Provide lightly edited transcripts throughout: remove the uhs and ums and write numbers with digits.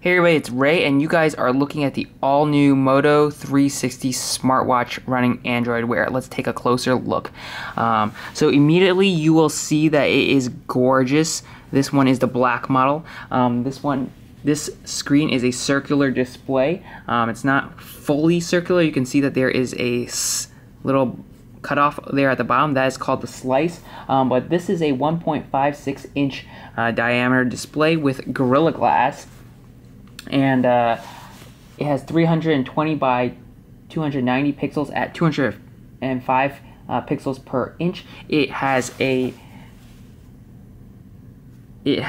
Hey everybody, it's Ray, and you guys are looking at the all-new Moto 360 smartwatch running Android Wear. Let's take a closer look. So immediately you will see that it is gorgeous. This one is the black model. This screen is a circular display. It's not fully circular. You can see that there is a little cutoff there at the bottom. That is called the slice. But this is a 1.56 inch diameter display with Gorilla Glass. And it has 320 by 290 pixels at 205 pixels per inch. It has a TI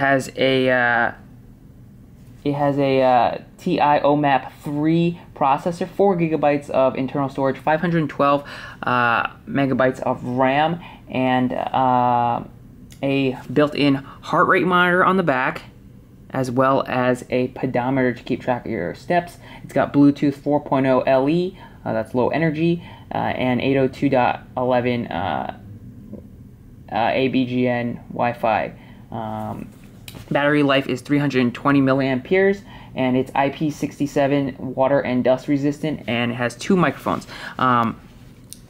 OMAP 3 processor, 4 gigabytes of internal storage, 512 megabytes of RAM, and a built-in heart rate monitor on the back, as well as a pedometer to keep track of your steps. It's got Bluetooth 4.0 LE, that's low energy, and 802.11 ABGN Wi-Fi. Battery life is 320 milliamperes, and it's IP67 water and dust resistant, and it has 2 microphones.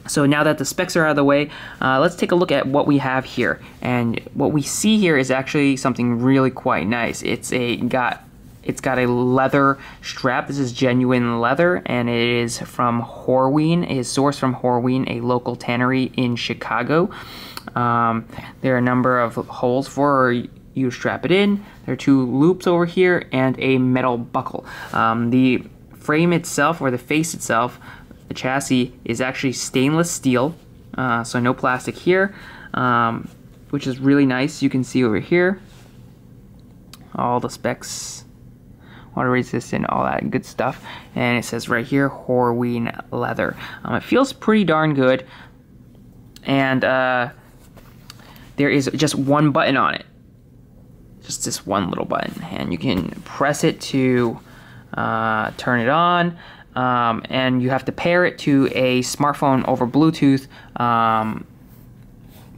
So now that the specs are out of the way, let's take a look at what we have here. And what we see here is actually something really quite nice. It's got a leather strap. This is genuine leather, and it is from Horween. It is sourced from Horween, a local tannery in Chicago. There are a number of holes for you to strap it in. There are 2 loops over here and a metal buckle. The frame itself, or the face itself, the chassis, is actually stainless steel, so no plastic here, which is really nice. You can see over here all the specs, water resistant, all that good stuff, and it says right here Horween leather. It feels pretty darn good, and there is just one button on it, just this one little button, and you can press it to turn it on. And you have to pair it to a smartphone over Bluetooth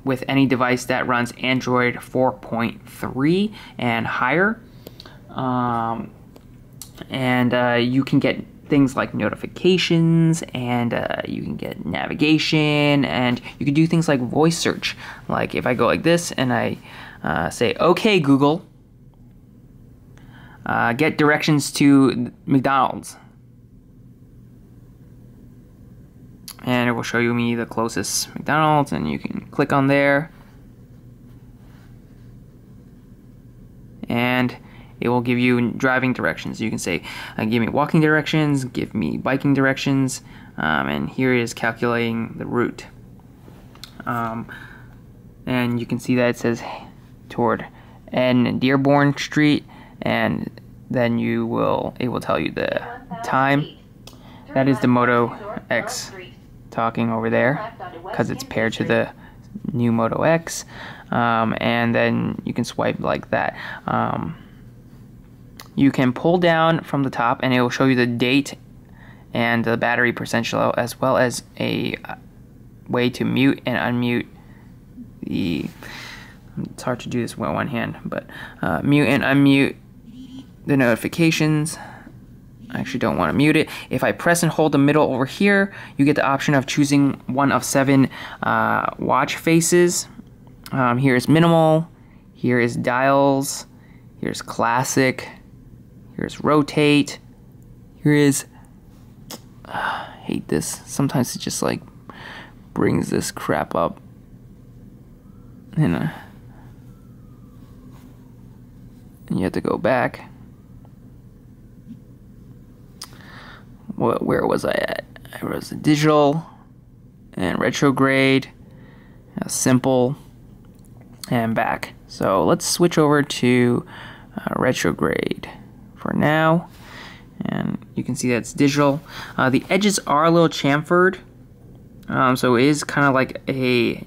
with any device that runs Android 4.3 and higher. You can get things like notifications, and you can get navigation, and you can do things like voice search. Like if I go like this and I say, "Okay, Google, get directions to McDonald's." And it will show me the closest McDonald's, and you can click on there, and it will give you driving directions. You can say, give me walking directions, give me biking directions, and here it is calculating the route. And you can see that it says toward N Dearborn Street, and then it will tell you the time. That is the Moto X talking over there, because it's paired to the new Moto X, and then you can swipe like that. You can pull down from the top, and it will show you the date and the battery percentage, as well as a way to mute and unmute it's hard to do this with one hand, but mute and unmute the notifications. I actually don't want to mute it. If I press and hold the middle over here, you get the option of choosing one of 7 watch faces. Here is minimal, here is dials, here's classic, here's rotate, here is, I hate this, sometimes it just like brings this crap up, and you have to go back. Where was I at? I was digital and retrograde, simple, and back. So let's switch over to retrograde for now, and you can see that it's digital. The edges are a little chamfered, so it is kind of like a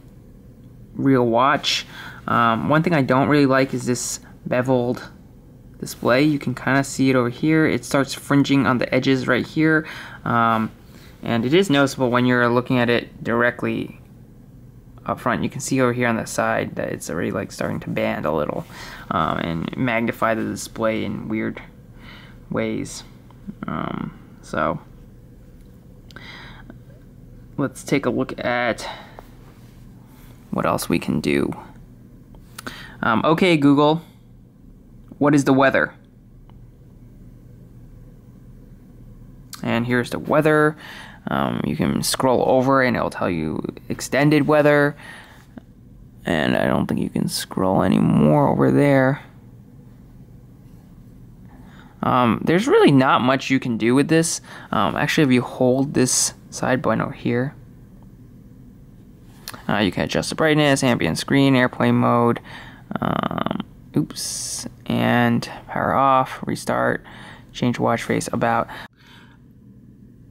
real watch. One thing I don't really like is this beveled display. You can kind of see it over here. It starts fringing on the edges right here, and it is noticeable when you're looking at it directly up front. You can see over here on the side that it's already like starting to band a little, and magnify the display in weird ways. So let's take a look at what else we can do. Okay, Google, what is the weather? And here's the weather. You can scroll over and it'll tell you extended weather. And I don't think you can scroll anymore over there. There's really not much you can do with this. Actually, if you hold this side button over here, you can adjust the brightness, ambient screen, airplane mode, and power off, restart, change watch face, about.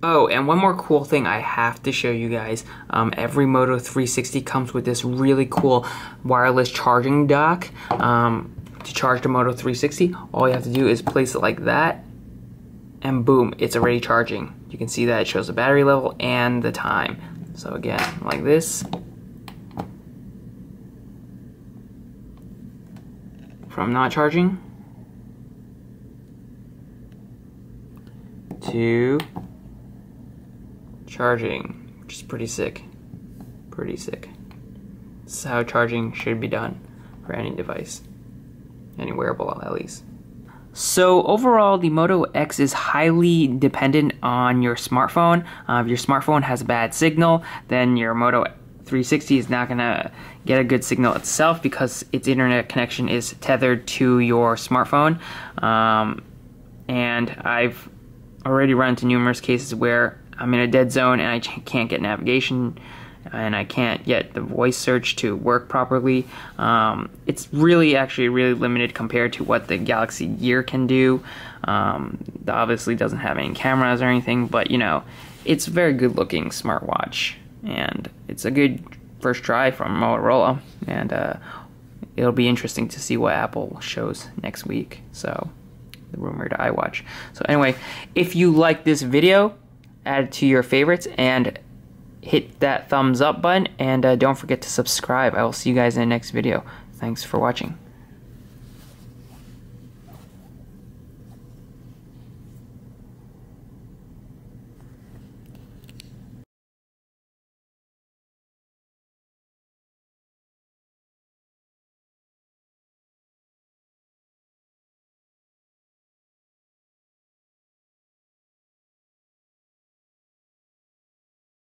Oh, and one more cool thing I have to show you guys. Every Moto 360 comes with this really cool wireless charging dock. To charge the Moto 360, all you have to do is place it like that, and boom, it's already charging. You can see that it shows the battery level and the time. So again, like this. From not charging to charging, which is pretty sick. Pretty sick. This is how charging should be done for any device. Any wearable, at least. So overall, the Moto X is highly dependent on your smartphone. If your smartphone has a bad signal, then your Moto 360 is not gonna get a good signal itself because its internet connection is tethered to your smartphone. And I've already run into numerous cases where I'm in a dead zone and I can't get navigation and I can't get the voice search to work properly. It's really limited compared to what the Galaxy Gear can do. It obviously doesn't have any cameras or anything, but you know, it's a very good looking smartwatch and it's a good first try from Motorola, and it'll be interesting to see what Apple shows next week. So the rumored iWatch. So anyway, if you like this video, add it to your favorites and hit that thumbs up button, and don't forget to subscribe. I will see you guys in the next video. Thanks for watching.